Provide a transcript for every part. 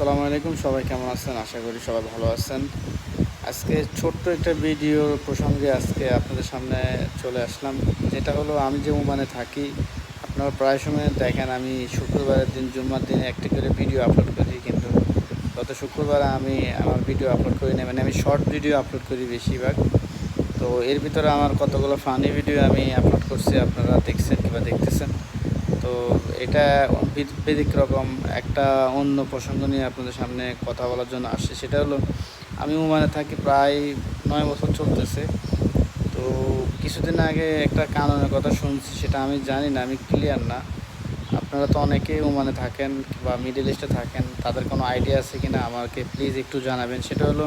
আসসালামু আলাইকুম। সবাই কেমন আছেন? আশা করি সবাই ভালো আছেন। আজকে ছোট্ট একটা ভিডিও প্রসঙ্গে আজকে আপনাদের সামনে চলে আসলাম। যেটা হলো, আমি যে ওমানে থাকি, আপনারা প্রায় সময় দেখেন আমি শুক্রবারের দিন, জুম্মার দিনে একটি করে ভিডিও আপলোড করি। কিন্তু গত শুক্রবারে আমি আমার ভিডিও আপলোড করি না, মানে আমি শর্ট ভিডিও আপলোড করি বেশিরভাগ। তো এর ভিতরে আমার কতগুলো ফানি ভিডিও আমি আপলোড করছি, আপনারা দেখছেন কিংবা দেখতেছেন। তো এটা ব্যতিক্রম একটা অন্য প্রসঙ্গ নিয়ে আপনাদের সামনে কথা বলার জন্য আসছে। সেটা হলো, আমি ওমানে থাকি প্রায় 9 বছর চলতেছে। তো কিছুদিন আগে একটা কানুনের কথা শুনছি, সেটা আমি জানি না, আমি ক্লিয়ার না। আপনারা তো অনেকেই ওমানে থাকেন বা মিডল ইস্টে থাকেন, তাদের কোনো আইডিয়া আছে কি না আমাকে প্লিজ একটু জানাবেন। সেটা হলো,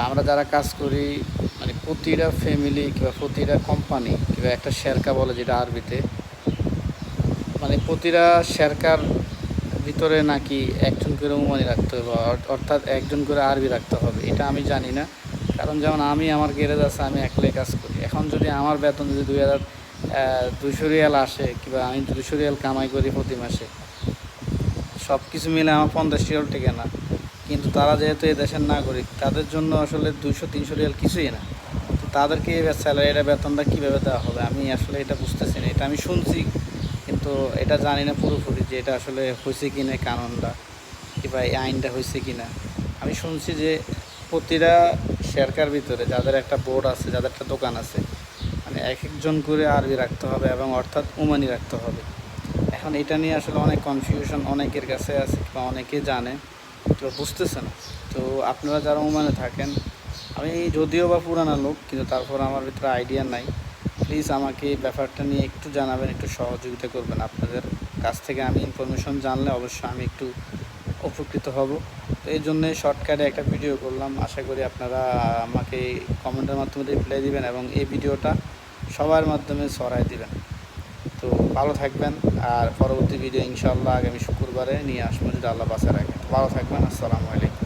আমরা যারা কাজ করি, মানে প্রতিটা ফ্যামিলি কিংবা প্রতিটা কোম্পানি কিংবা একটা শেরকা বলে যেটা আরবিতে, মানে প্রতিটা শেরকার ভিতরে নাকি একজন করে ওমানি রাখতে হবে, অর্থাৎ একজন করে আরবি রাখতে হবে। এটা আমি জানি না, কারণ যেমন আমি আমার গ্যারেজ আছে, আমি একলাই কাজ করি। এখন যদি আমার বেতন যদি 2,200 রিয়াল আসে, কিংবা আমি 200 রিয়াল কামাই করি প্রতি মাসে, সব কিছু মিলে আমার 50 রিয়াল টেকে না। কিন্তু তারা যেহেতু এই দেশের নাগরিক, তাদের জন্য আসলে 200-300 রিয়াল কিছুই না। তো তাদেরকে এই স্যালারিটা, বেতনটা কীভাবে দেওয়া হবে, আমি আসলে এটা বুঝতেছি না। এটা আমি শুনছি, কিন্তু এটা জানি না পুরোপুরি যে এটা আসলে হয়েছে কি না, কানুনটা কিংবা এই আইনটা হয়েছে কি না। আমি শুনছি যে প্রতিটা শেরকার ভিতরে যাদের একটা বোর্ড আছে, যাদের একটা দোকান আছে, মানে এক একজন করে আরবি রাখতে হবে, এবং অর্থাৎ ওমানি রাখতে হবে। এখন এটা নিয়ে আসলে অনেক কনফিউশন অনেকের কাছে আছে বা অনেকে জানে, তো বুঝতেছে না। তো আপনারা যারা ওমানে থাকেন, আমি যদিও বা পুরানা লোক, কিন্তু তারপর আমার ভিতরে আইডিয়া নাই। প্লিজ আমাকে এই ব্যাপারটা নিয়ে একটু জানাবেন, একটু সহযোগিতা করবেন। আপনাদের কাছ থেকে আমি ইনফরমেশন জানলে অবশ্যই আমি একটু উপকৃত হব। তো এই জন্যে শর্টকাটে একটা ভিডিও করলাম। আশা করি আপনারা আমাকে কমেন্টের মাধ্যমে রিপ্লাই দিবেন এবং এই ভিডিওটা সবার মাধ্যমে ছড়াই দিবেন। তো ভালো থাকবেন, আর পরবর্তী ভিডিও ইনশাআল্লাহ আগামী শুক্রবারে নিয়ে আসবো যদি আল্লাহ বাঁচায় রাখে। ভালো থাকবেন। আসসালামু আলাইকুম।